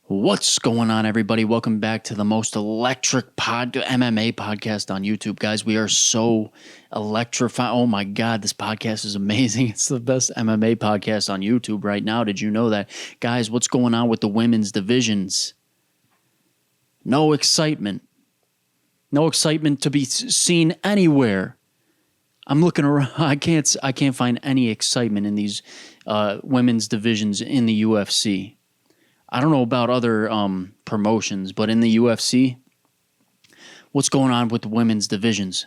What's going on, everybody? Welcome back to the most electric MMA podcast on YouTube. Guys, we are so electrified. Oh my God, this podcast is amazing. It's the best MMA podcast on YouTube right now. Did you know that? Guys, what's going on with the women's divisions? No excitement. No excitement to be seen anywhere. I'm looking around. I can't find any excitement in these women's divisions in the UFC. I don't know about other promotions, but in the UFC, what's going on with the women's divisions?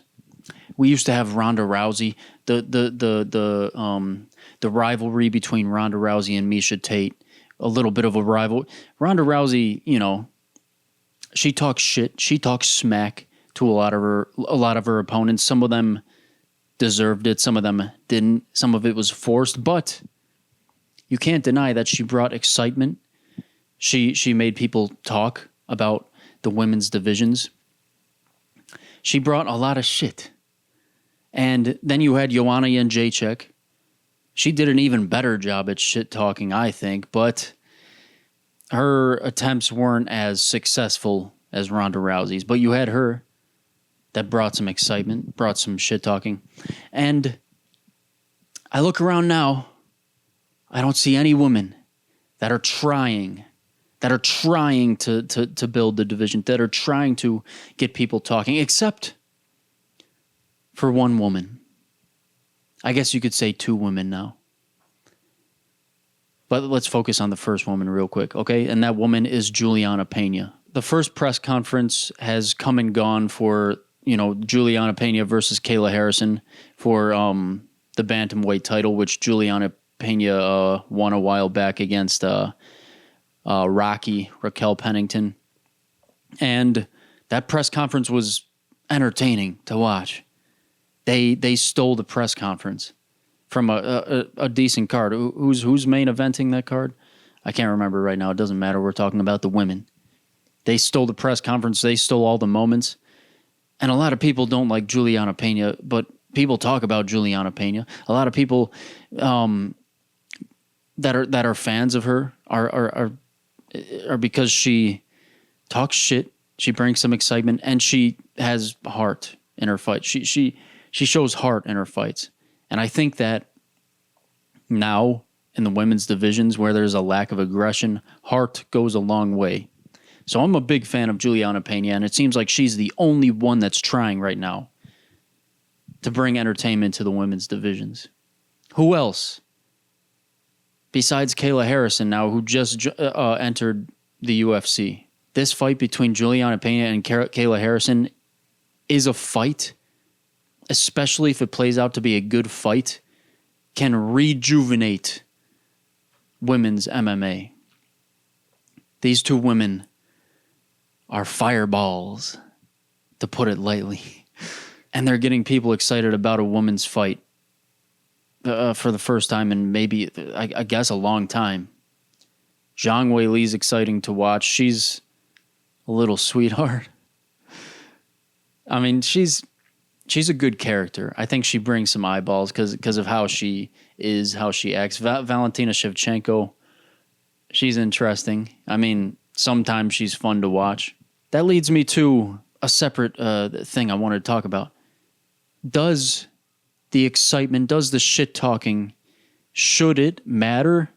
We used to have Ronda Rousey, the rivalry between Ronda Rousey and Miesha Tate, a little bit of a rival. Ronda Rousey, you know, she talks shit, she talks smack to a lot of her opponents. Some of them deserved it, some of them didn't. Some of it was forced, but you can't deny that she brought excitement. She made people talk about the women's divisions. She brought a lot of shit. And then you had Joanna Jędrzejczyk. She did an even better job at shit talking, I think, but her attempts weren't as successful as Ronda Rousey's. But you had her that brought some excitement, brought some shit talking. And I look around now, I don't see any women that are trying to build the division, that are trying to get people talking, except for one woman. I guess you could say two women now. But let's focus on the first woman real quick, okay? And that woman is Julianna Pena. The first press conference has come and gone for, Julianna Pena versus Kayla Harrison for the bantamweight title, which Julianna Pena won a while back against Raquel Pennington. And that press conference was entertaining to watch. They stole the press conference from a decent card. Who's main eventing that card? I can't remember right now. It doesn't matter. We're talking about the women. They stole the press conference. They stole all the moments. And a lot of people don't like Julianna Pena, but people talk about Julianna Pena. A lot of people that are fans of her are because she talks shit, she brings some excitement, and she has heart in her fight. She shows heart in her fights. And I think that now in the women's divisions where there's a lack of aggression, heart goes a long way. So I'm a big fan of Julianna Pena, and it seems like she's the only one that's trying right now to bring entertainment to the women's divisions. Who else? Besides Kayla Harrison now, who just entered the UFC. This fight between Julianna Pena and Kayla Harrison is a fight, especially if it plays out to be a good fight, can rejuvenate women's MMA. These two women are fireballs, to put it lightly. And they're getting people excited about a women's fight. For the first time in maybe, I guess, a long time. Zhang Weili's exciting to watch. She's a little sweetheart. I mean, she's a good character. I think she brings some eyeballs because of how she is, how she acts. Valentina Shevchenko, she's interesting. I mean, sometimes she's fun to watch. That leads me to a separate thing I wanted to talk about. Does the excitement, does the shit talking, should it matter?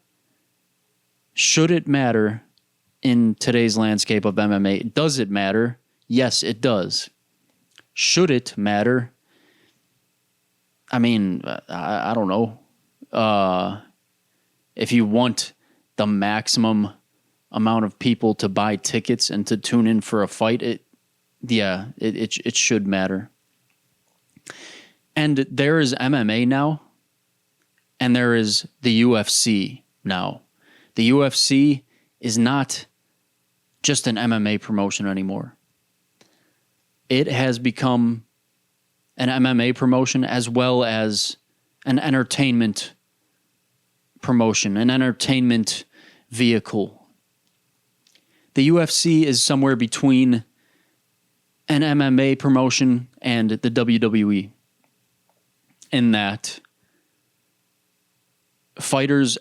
Should it matter in today's landscape of MMA? Does it matter? Yes, it does. Should it matter? I mean, I don't know. If you want the maximum amount of people to buy tickets and to tune in for a fight, it should matter. And there is MMA now, and there is the UFC now. The UFC is not just an MMA promotion anymore. It has become an MMA promotion as well as an entertainment promotion, an entertainment vehicle. The UFC is somewhere between an MMA promotion and the WWE. In that fighters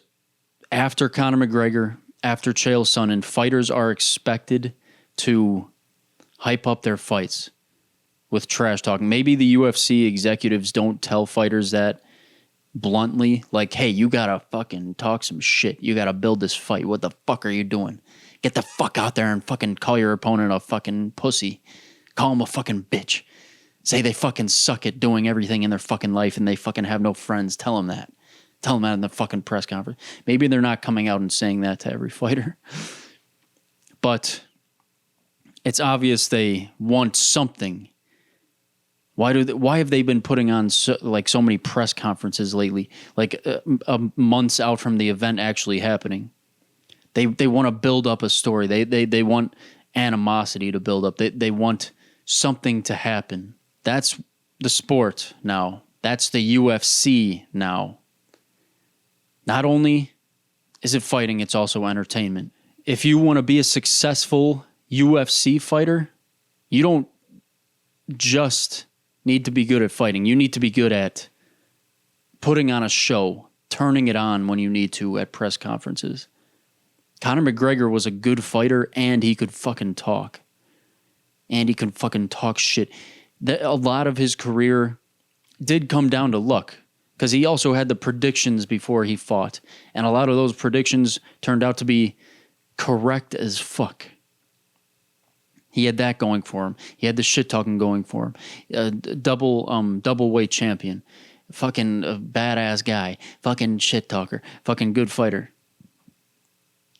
after Conor McGregor, after Chael Sonnen, fighters are expected to hype up their fights with trash talking. Maybe the UFC executives don't tell fighters that bluntly, like, hey, you gotta fucking talk some shit. You gotta build this fight. What the fuck are you doing? Get the fuck out there and fucking call your opponent a fucking pussy. Call him a fucking bitch. Say they fucking suck at doing everything in their fucking life and they fucking have no friends. Tell them that. Tell them that in the fucking press conference. Maybe they're not coming out and saying that to every fighter. But it's obvious they want something. Why have they been putting on so many press conferences lately? Like months out from the event actually happening. They want to build up a story. They want animosity to build up. They want something to happen. That's the sport now. That's the UFC now. Not only is it fighting, it's also entertainment. If you want to be a successful UFC fighter, you don't just need to be good at fighting. You need to be good at putting on a show, turning it on when you need to at press conferences. Conor McGregor was a good fighter and he could fucking talk. And he could fucking talk shit. A lot of his career did come down to luck because he also had the predictions before he fought. And a lot of those predictions turned out to be correct as fuck. He had that going for him. He had the shit talking going for him. Double weight champion. Fucking badass guy. Fucking shit talker. Fucking good fighter.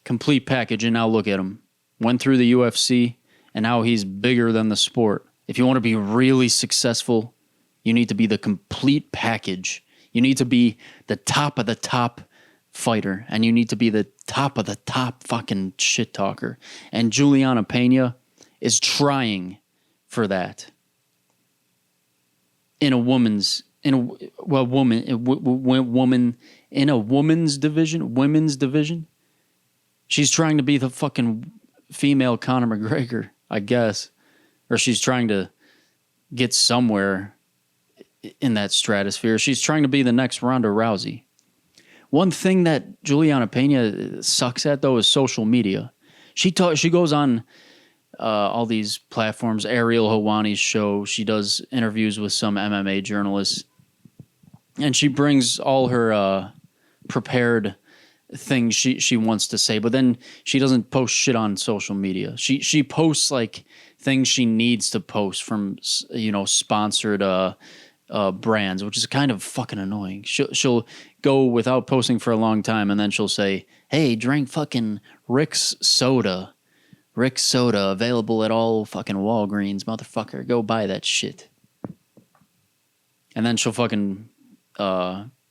Complete package, and now look at him. Went through the UFC, and now he's bigger than the sport. If you want to be really successful, you need to be the complete package. You need to be the top of the top fighter, and you need to be the top of the top fucking shit talker. And Julianna Pena is trying for that. In a women's division. She's trying to be the fucking female Conor McGregor, I guess. Or she's trying to get somewhere in that stratosphere. She's trying to be the next Ronda Rousey. One thing that Julianna Pena sucks at, though, is social media. She goes on all these platforms, Ariel Helwani's show. She does interviews with some MMA journalists. And she brings all her prepared things she wants to say, but then she doesn't post shit on social media. She posts like things she needs to post from sponsored brands, which is kind of fucking annoying. She'll go without posting for a long time, and then she'll say, "Hey, drink fucking Rick's soda. Rick's soda available at all fucking Walgreens, motherfucker. Go buy that shit." And then she'll fucking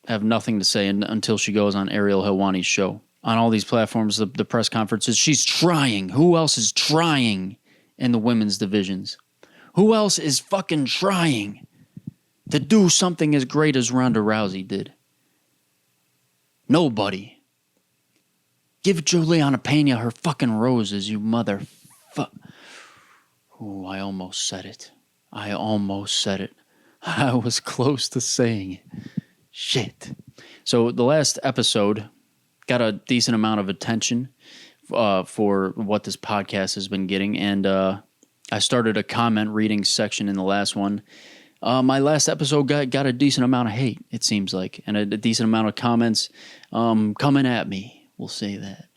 have nothing to say until she goes on Ariel Helwani's show. On all these platforms, the press conferences, she's trying. Who else is trying in the women's divisions? Who else is fucking trying to do something as great as Ronda Rousey did? Nobody. Give Julianna Pena her fucking roses, you motherfucker. Ooh, I almost said it. I was close to saying it. Shit. So the last episode got a decent amount of attention for what this podcast has been getting, and I started a comment reading section in the last one. My last episode got a decent amount of hate, it seems like, and a decent amount of comments coming at me. We'll say that.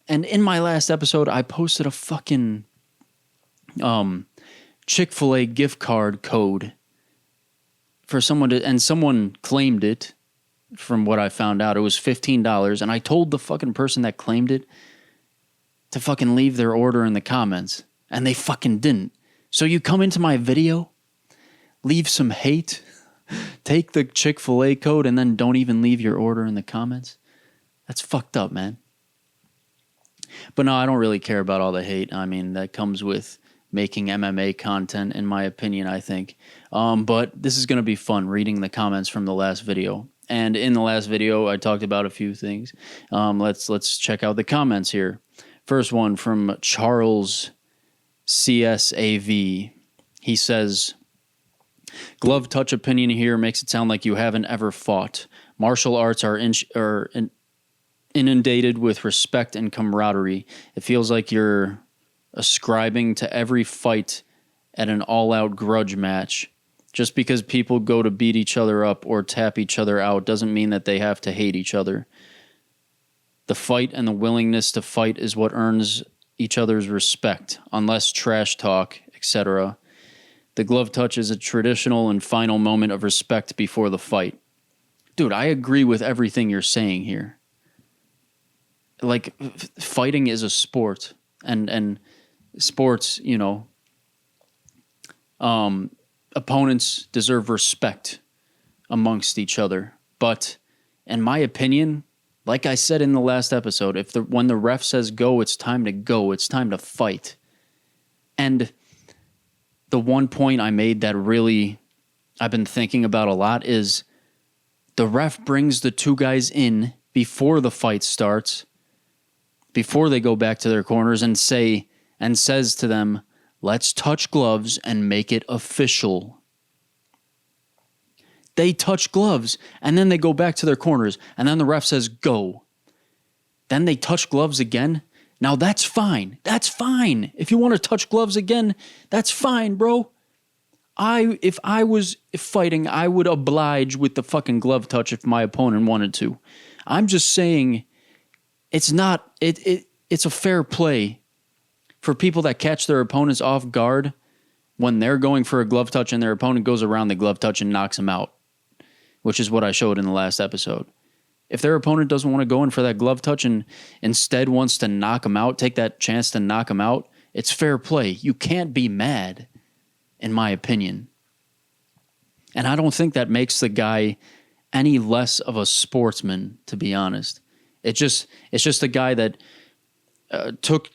And in my last episode, I posted a fucking Chick-fil-A gift card code for someone to, and someone claimed it. From what I found out, it was $15, and I told the fucking person that claimed it to fucking leave their order in the comments, and they fucking didn't. So you come into my video, leave some hate, take the Chick-fil-A code, and then don't even leave your order in the comments? That's fucked up, man. But no, I don't really care about all the hate. I mean, that comes with making MMA content, in my opinion, I think. But this is going to be fun, reading the comments from the last video. And in the last video, I talked about a few things. Let's check out the comments here. First one from Charles CSAV. He says, "Glove touch opinion here makes it sound like you haven't ever fought. Martial arts are inundated with respect and camaraderie. It feels like you're ascribing to every fight at an all-out grudge match. Just because people go to beat each other up or tap each other out doesn't mean that they have to hate each other. The fight and the willingness to fight is what earns each other's respect, unless trash talk, etc. The glove touch is a traditional and final moment of respect before the fight. Dude, I agree with everything you're saying here. Like, fighting is a sport, and sports, you know, opponents deserve respect amongst each other. But in my opinion, like I said in the last episode, when the ref says go, it's time to go. It's time to fight. And the one point I made that really I've been thinking about a lot is the ref brings the two guys in before the fight starts, before they go back to their corners, and says to them, let's touch gloves and make it official. They touch gloves, and then they go back to their corners, and then the ref says, go. Then they touch gloves again. Now, that's fine. That's fine. If you want to touch gloves again, that's fine, bro. If I was fighting, I would oblige with the fucking glove touch if my opponent wanted to. I'm just saying it's not, it's a fair play for people that catch their opponents off guard when they're going for a glove touch and their opponent goes around the glove touch and knocks them out, which is what I showed in the last episode. If their opponent doesn't want to go in for that glove touch and instead wants to knock them out, take that chance to knock them out, it's fair play. You can't be mad, in my opinion. And I don't think that makes the guy any less of a sportsman, to be honest. It's just a guy that took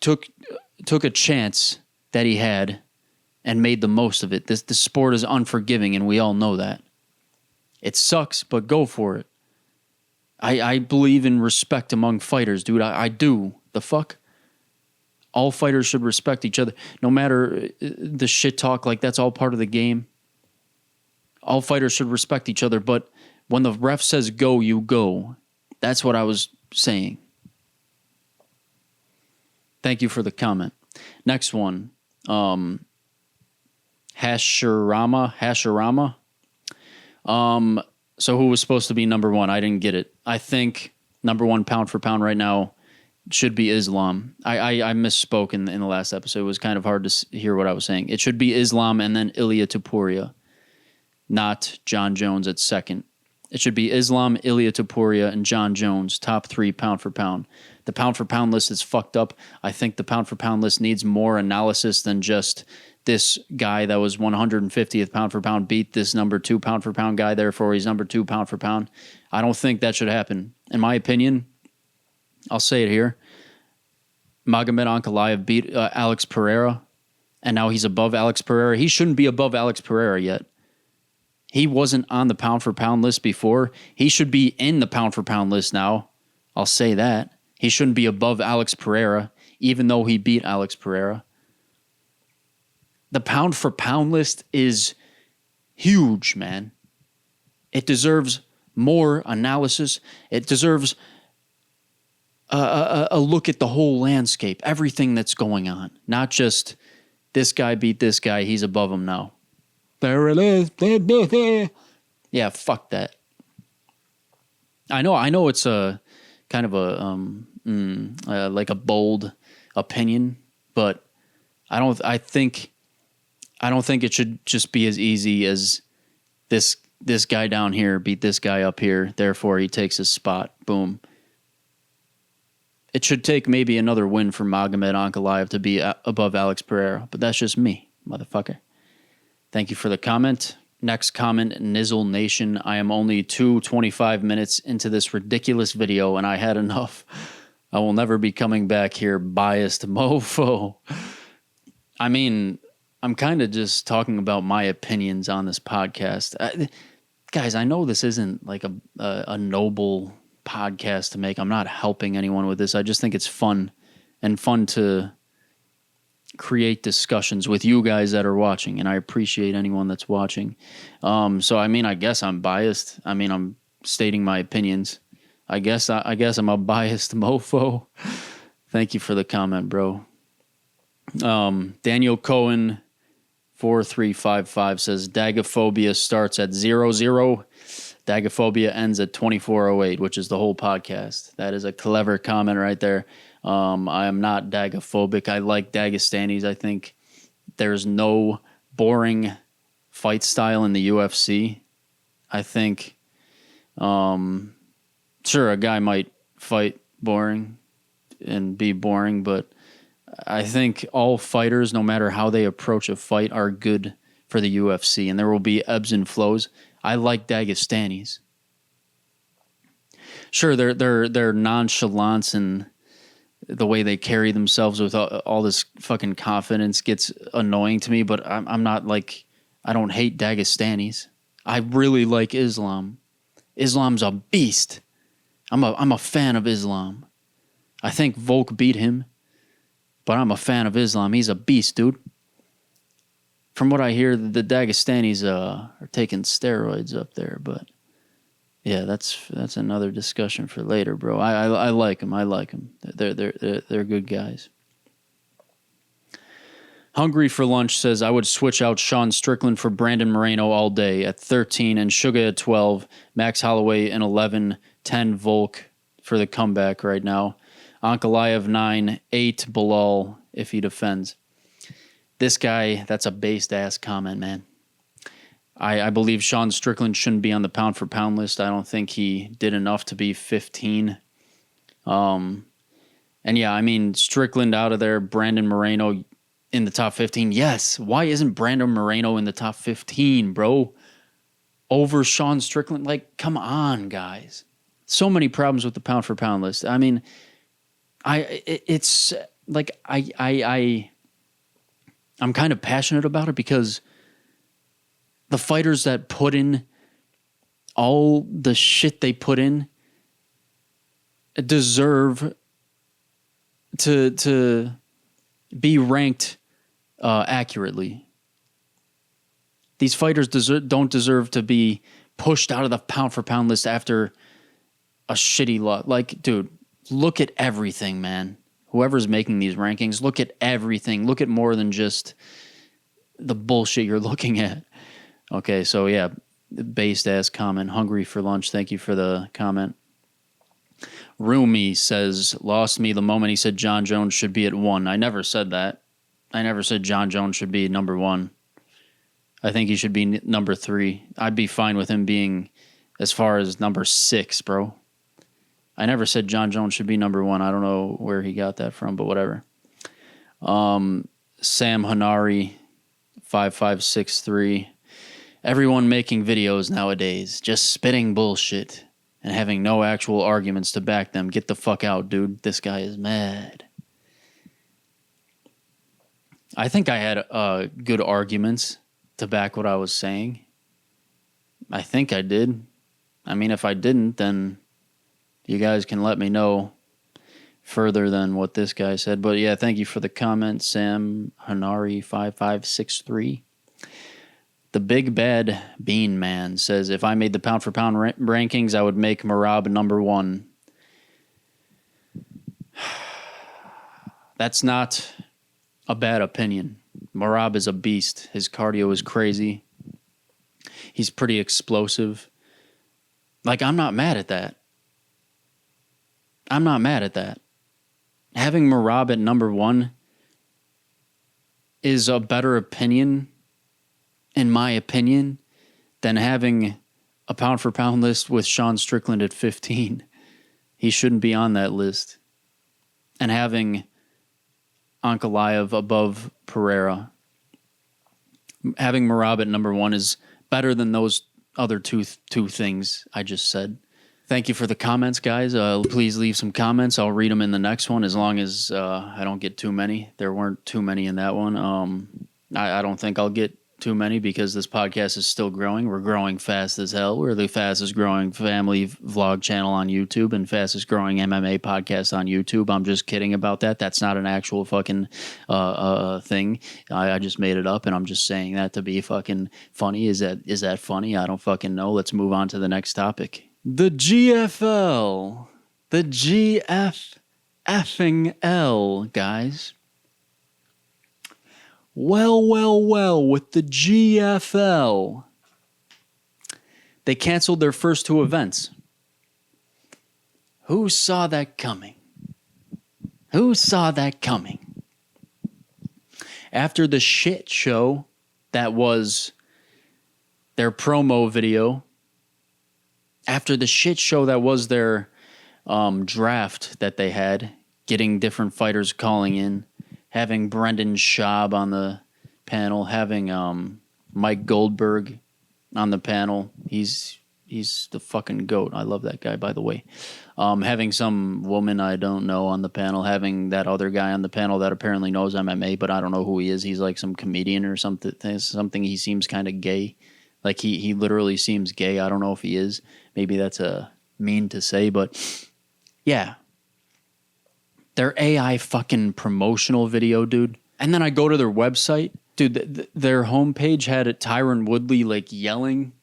a chance that he had and made the most of it. This sport is unforgiving, and we all know that. It sucks, but go for it. I believe in respect among fighters, dude. I do. The fuck? All fighters should respect each other. No matter the shit talk, like that's all part of the game. All fighters should respect each other, but when the ref says go, you go. That's what I was saying. Thank you for the comment. Next one. Hashirama. So who was supposed to be number one? I didn't get it. I think number one pound for pound right now should be Islam. I misspoke in the last episode. It was kind of hard to hear what I was saying. It should be Islam and then Ilia Topuria, not John Jones at second. It should be Islam, Ilia Topuria, and John Jones, top three pound for pound. The pound for pound list is fucked up. I think the pound for pound list needs more analysis than just this guy that was 150th pound for pound beat this number 2 pound for pound guy, therefore he's number 2 pound for pound. I don't think that should happen. In my opinion, I'll say it here, Magomed Ankalaev beat Alex Pereira, and now he's above Alex Pereira. He shouldn't be above Alex Pereira yet. He wasn't on the pound for pound list before. He should be in the pound for pound list now. I'll say that. He shouldn't be above Alex Pereira, even though he beat Alex Pereira. The pound for pound list is huge, man. It deserves more analysis. It deserves a look at the whole landscape, everything that's going on, not just this guy beat this guy, he's above him now. There it is. Yeah, fuck that. I know it's a kind of a like a bold opinion, but I don't think it should just be as easy as this guy down here beat this guy up here, therefore he takes his spot. Boom. It should take maybe another win for Magomed Ankalaev to be above Alex Pereira, but that's just me, motherfucker. Thank you for the comment. Next comment, Nizzle Nation. I am only 25 minutes into this ridiculous video, and I had enough. I will never be coming back here, biased mofo. I mean, I'm kind of just talking about my opinions on this podcast. Guys, I know this isn't like a noble podcast to make. I'm not helping anyone with this. I just think it's fun to create discussions with you guys that are watching, and I appreciate anyone that's watching. So, I mean, I guess I'm biased. I mean, I'm stating my opinions. I guess I'm a biased mofo. Thank you for the comment, bro. Daniel Cohen 4355 says Dagophobia starts at 00. Dagophobia ends at 2408, which is the whole podcast. That is a clever comment right there. I am not Dagophobic. I like Dagestanis. I think there's no boring fight style in the UFC. I think, sure, a guy might fight boring and be boring, but I think all fighters, no matter how they approach a fight, are good for the UFC, and there will be ebbs and flows. I like Dagestanis. Sure, their nonchalance and the way they carry themselves with all this fucking confidence gets annoying to me, but I'm not like, I don't hate Dagestanis. I really like Islam. Islam's a beast. I'm a fan of Islam. I think Volk beat him, but I'm a fan of Islam. He's a beast, dude. From what I hear, the Dagestanis are taking steroids up there, but yeah, that's another discussion for later, bro. I like them. I like them. They're good guys. Hungry for Lunch says, I would switch out Sean Strickland for Brandon Moreno all day at 13 and Suga at 12, Max Holloway in 11, 10 Volk for the comeback right now. Ankalaev 9, 8 Bilal if he defends. This guy, that's a based-ass comment, man. I believe Sean Strickland shouldn't be on the pound-for-pound list. I don't think he did enough to be 15. And yeah, I mean, Strickland out of there, Brandon Moreno in the top 15. Yes, why isn't Brandon Moreno in the top 15, bro? Over Sean Strickland? Like, come on, guys. So many problems with the pound-for-pound list. I mean, it's like I'm kind of passionate about it because the fighters that put in all the shit they put in deserve to be ranked accurately. These fighters don't deserve to be pushed out of the pound-for-pound list after a shitty lot. Like, dude, look at everything, man. Whoever's making these rankings, look at everything. Look at more than just the bullshit you're looking at. Okay, so yeah, based-ass comment. Hungry for Lunch, thank you for the comment. Rumi says, lost me the moment he said John Jones should be at 1. I never said that. I never said John Jones should be number 1. I think he should be number 3. I'd be fine with him being as far as number 6, bro. I never said John Jones should be number 1. I don't know where he got that from, but whatever. Sam Hanari, 5563. Everyone making videos nowadays, just spitting bullshit and having no actual arguments to back them. Get the fuck out, dude. This guy is mad. I think I had good arguments to back what I was saying. I think I did. I mean, if I didn't, then you guys can let me know further than what this guy said. But yeah, thank you for the comment, Sam Hanari 5563. The Big Bad Bean Man says, if I made the pound-for-pound rankings, I would make Merab number 1. That's not a bad opinion. Merab is a beast. His cardio is crazy. He's pretty explosive. Like, I'm not mad at that. I'm not mad at that. Having Merab at number 1 is a better opinion, in my opinion, than having a pound-for-pound list with Sean Strickland at 15. He shouldn't be on that list. And having Ankalaev above Pereira. Having Merab at number 1 is better than those other two things I just said. Thank you for the comments, guys. Please leave some comments. I'll read them in the next one as long as I don't get too many. There weren't too many in that one. I don't think I'll get too many because this podcast is still growing. We're growing fast as hell. We're the fastest growing family vlog channel on YouTube and fastest growing MMA podcast on YouTube. I'm just kidding about that. That's not an actual fucking thing. I just made it up and I'm just saying that to be fucking funny. Is that funny? I don't fucking know. Let's move on to the next topic. The GFL. The GF-effing L, guys. Well, with the GFL. They canceled their first 2 events. Who saw that coming? Who saw that coming? After the shit show that was their promo video, after the shit show that was their draft that they had, getting different fighters calling in, having Brendan Schaub on the panel, having Mike Goldberg on the panel. He's the fucking GOAT. I love that guy, by the way. Having some woman I don't know on the panel, having that other guy on the panel that apparently knows MMA, but I don't know who he is. He's like some comedian or something. He seems kind of gay. Like he literally seems gay. I don't know if he is. Maybe that's a mean to say, but yeah. Their AI fucking promotional video, dude. And then I go to their website. Dude, their homepage had Tyron Woodley like yelling,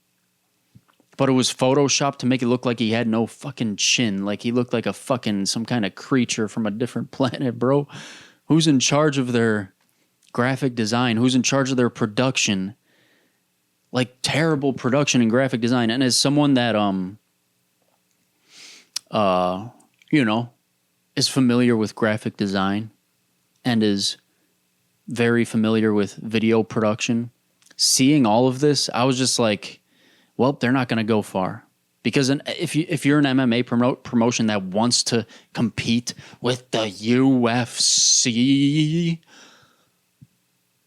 but it was photoshopped to make it look like he had no fucking chin. Like he looked like a fucking some kind of creature from a different planet, bro. Who's in charge of their graphic design? Who's in charge of their production? Like terrible production and graphic design. And as someone that you know, is familiar with graphic design and is very familiar with video production, seeing all of this, I was just like, well, they're not going to go far. Because if you're an MMA promotion that wants to compete with the UFC,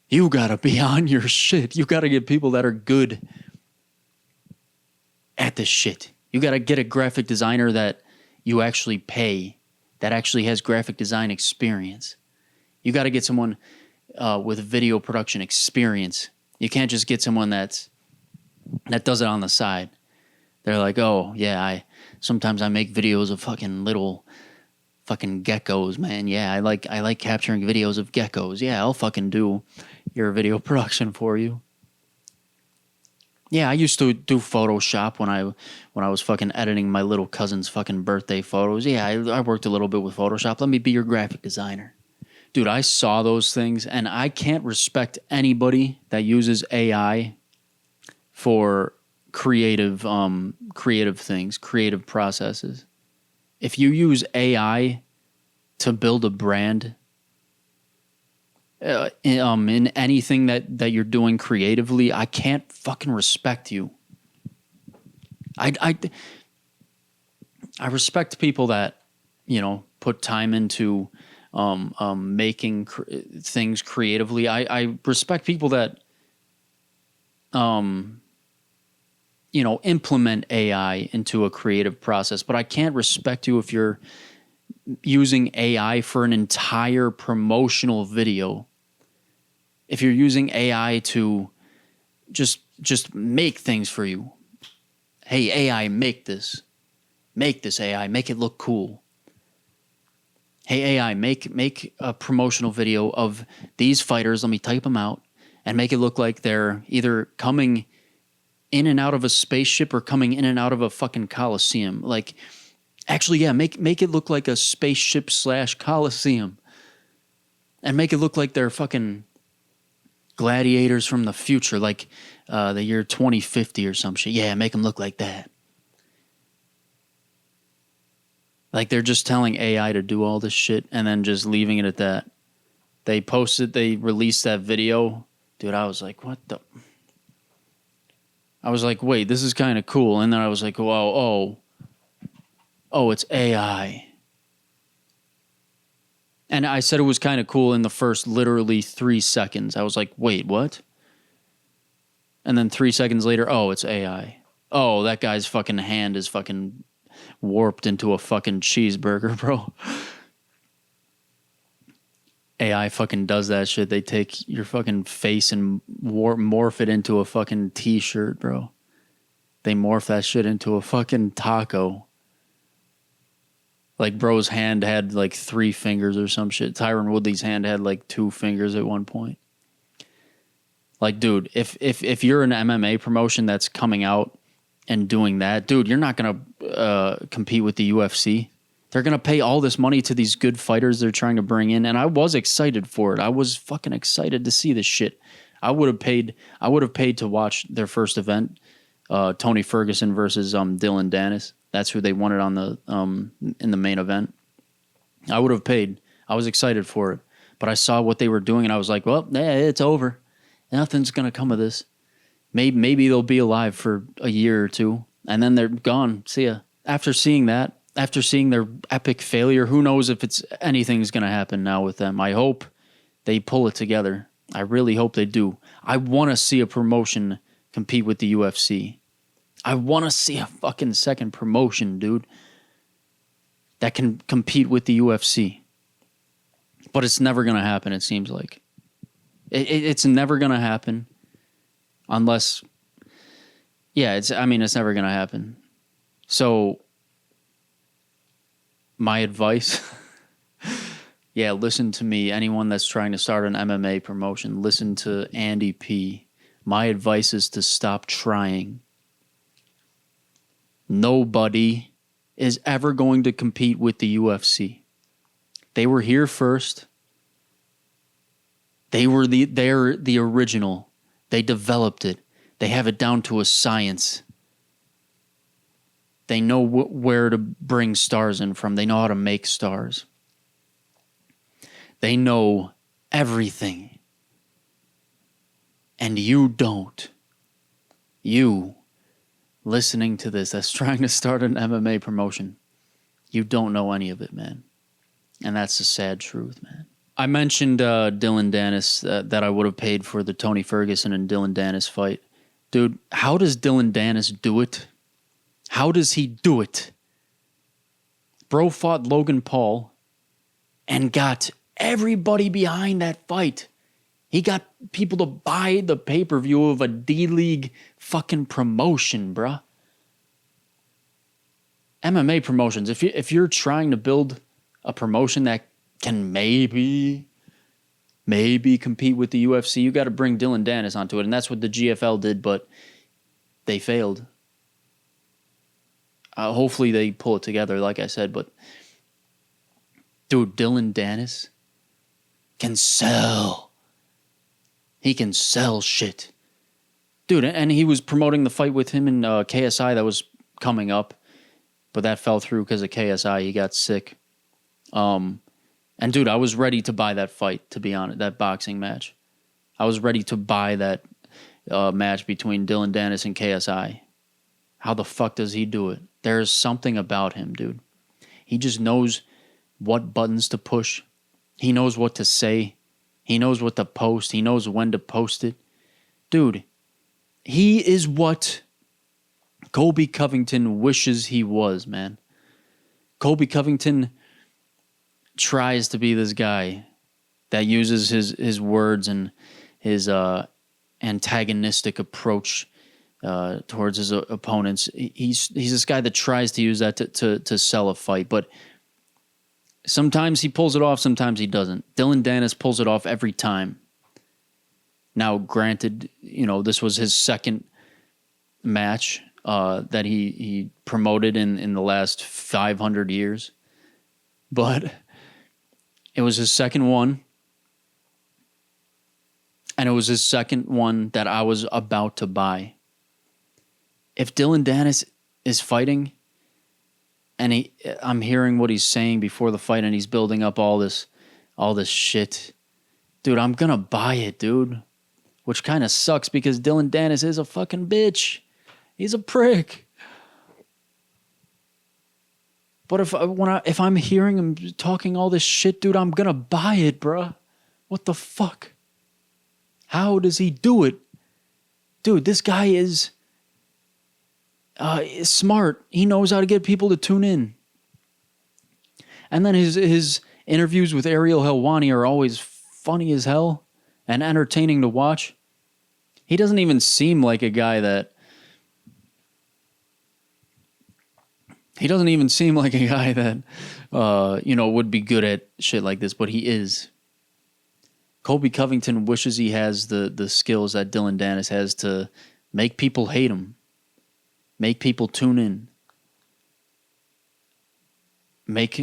you got to be on your shit. You got to get people that are good at this shit. You got to get a graphic designer that you actually pay, that actually has graphic design experience. You got to get someone with video production experience. You can't just get someone that does it on the side. They're like, oh yeah, sometimes I make videos of fucking little fucking geckos, man. Yeah, I like capturing videos of geckos. Yeah, I'll fucking do your video production for you. Yeah, I used to do Photoshop when I was fucking editing my little cousin's fucking birthday photos. Yeah, I worked a little bit with Photoshop. Let me be your graphic designer. Dude, I saw those things, and I can't respect anybody that uses AI for creative things, creative processes. If you use AI to build a brand in anything that you're doing creatively, I can't fucking respect you. I respect people that, you know, put time into making things creatively. I respect people that you know, implement AI into a creative process, but I can't respect you if you're using AI for an entire promotional video. If you're using AI to just make things for you. Hey, AI, make this. Make this, AI. Make it look cool. Hey, AI, make a promotional video of these fighters. Let me type them out and make it look like they're either coming in and out of a spaceship or coming in and out of a fucking coliseum. Like, actually, yeah, make it look like a spaceship / coliseum. And make it look like they're fucking gladiators from the future, like the year 2050 or some shit. Yeah, make them look like that. Like they're just telling AI to do all this shit and then just leaving it at that. They released that video. Dude, I was like, what the... I was like, wait, this is kind of cool. And then I was like, oh, it's AI. And I said it was kind of cool in the first literally 3 seconds. I was like, wait, what? And then 3 seconds later, oh, it's AI. Oh, that guy's fucking hand is fucking warped into a fucking cheeseburger, bro. AI fucking does that shit. They take your fucking face and morph it into a fucking t-shirt, bro. They morph that shit into a fucking taco. Like, bro's hand had like 3 fingers or some shit. Tyron Woodley's hand had like 2 fingers at one point. Like, dude, if you're an MMA promotion that's coming out and doing that, dude, you're not going to compete with the UFC. They're going to pay all this money to these good fighters they're trying to bring in. And I was excited for it. I was fucking excited to see this shit. I would have paid to watch their first event, Tony Ferguson versus Dillon Danis. That's who they wanted on the in the main event. I would have paid. I was excited for it. But I saw what they were doing and I was like, well, yeah, it's over. Nothing's going to come of this. Maybe they'll be alive for a year or two, and then they're gone. See ya. After seeing that, after seeing their epic failure, who knows if anything's going to happen now with them. I hope they pull it together. I really hope they do. I want to see a promotion compete with the UFC. I want to see a fucking second promotion, dude, that can compete with the UFC. But it's never going to happen, it seems like. It's never going to happen. Unless, it's never going to happen. So, my advice, listen to me. Anyone that's trying to start an MMA promotion, listen to Andy P. My advice is to stop trying. Nobody is ever going to compete with the UFC. They were here first. They're the original. They developed it. They have it down to a science. They know where to bring stars in from. They know how to make stars. They know everything. And you don't. You, listening to this, that's trying to start an MMA promotion, you don't know any of it, man. And that's the sad truth, man. I mentioned Dillon Danis, that I would have paid for the Tony Ferguson and Dillon Danis fight. Dude, how does Dillon Danis do it? How does he do it? Bro fought Logan Paul and got everybody behind that fight. He got people to buy the pay-per-view of a D-League fucking promotion, bruh. MMA promotions, if you're trying to build a promotion that can maybe compete with the UFC, you got to bring Dillon Danis onto it. And that's what the GFL did, but they failed. Hopefully they pull it together, like I said. But, dude, Dillon Danis can sell. He can sell shit. Dude, and he was promoting the fight with him in KSI that was coming up. But that fell through because of KSI. He got sick. And dude, I was ready to buy that fight, to be honest, that boxing match. I was ready to buy that match between Dillon Danis and KSI. How the fuck does he do it? There's something about him, dude. He just knows what buttons to push. He knows what to say. He knows what to post. He knows when to post it. Dude, he is what Colby Covington wishes he was, man. Colby Covington tries to be this guy that uses his words and his antagonistic approach towards his opponents. He's this guy that tries to use that to sell a fight, but sometimes he pulls it off, sometimes he doesn't. Dillon Danis pulls it off every time. Now, granted, this was his second match that he promoted in the last 500 years, but it was his second one, and it was his second one that I was about to buy. If Dillon Danis is fighting, and I'm hearing what he's saying before the fight, and he's building up all this shit, dude, I'm gonna buy it, dude. Which kind of sucks because Dillon Danis is a fucking bitch. He's a prick. But if I'm hearing him talking all this shit, dude, I'm gonna buy it, bruh. What the fuck? How does he do it? Dude, this guy is smart. He knows how to get people to tune in. And then his interviews with Ariel Helwani are always funny as hell and entertaining to watch. He doesn't even seem like a guy that... He doesn't even seem like a guy that, would be good at shit like this, but he is. Colby Covington wishes he has the skills that Dillon Danis has to make people hate him. Make people tune in. Make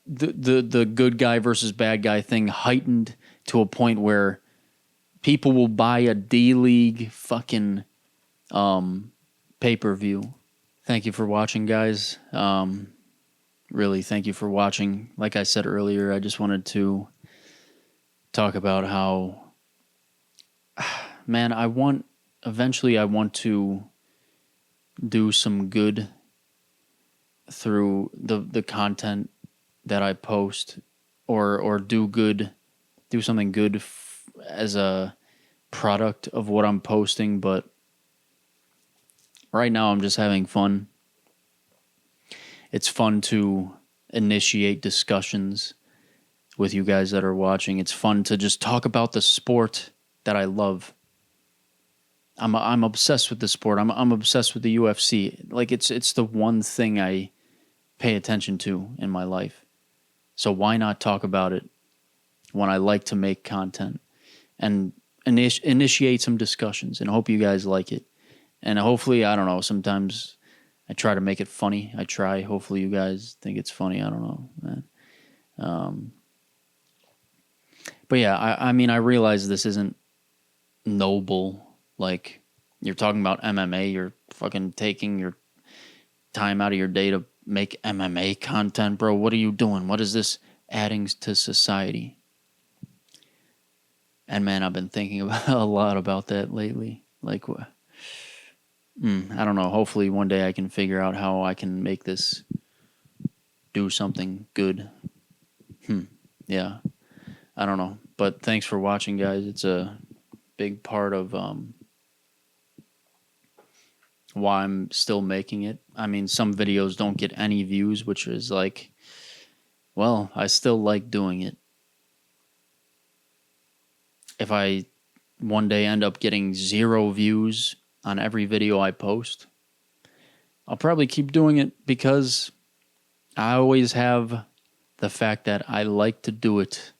the good guy versus bad guy thing heightened to a point where people will buy a D-League fucking pay-per-view. Thank you for watching, guys. Really, thank you for watching. Like I said earlier, I just wanted to talk about how, man, eventually I want to do some good through the content that I post, or do something good as a product of what I'm posting. But right now I'm just having fun. It's fun to initiate discussions with you guys that are watching. It's fun to just talk about the sport that I love. I'm obsessed with the sport. I'm obsessed with the UFC. Like it's the one thing I pay attention to in my life. So why not talk about it when I like to make content and initiate some discussions, and hope you guys like it. And hopefully, I don't know, sometimes I try to make it funny. Hopefully you guys think it's funny. I don't know, man. But yeah, I mean, I realize this isn't noble. Like, you're talking about MMA, you're fucking taking your time out of your day to make MMA content, bro. What are you doing? What is this adding to society? And man, I've been thinking a lot about that lately. Like, I don't know. Hopefully one day I can figure out how I can make this do something good. Yeah. I don't know. But thanks for watching, guys. It's a big part of why I'm still making it. I mean, some videos don't get any views, which is like, well, I still like doing it. If I one day end up getting 0 views on every video I post, I'll probably keep doing it, because I always have the fact that I like to do it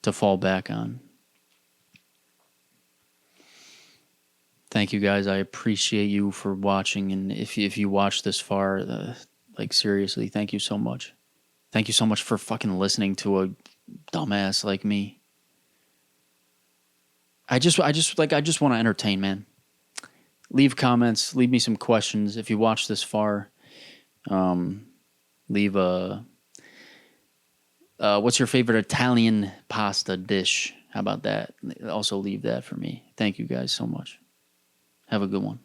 to fall back on. Thank you, guys. I appreciate you for watching, and if you watched this far, like, seriously, thank you so much. Thank you so much for fucking listening to a dumbass like me. I just want to entertain, man. Leave comments. Leave me some questions. If you watch this far, leave a... what's your favorite Italian pasta dish? How about that? Also leave that for me. Thank you guys so much. Have a good one.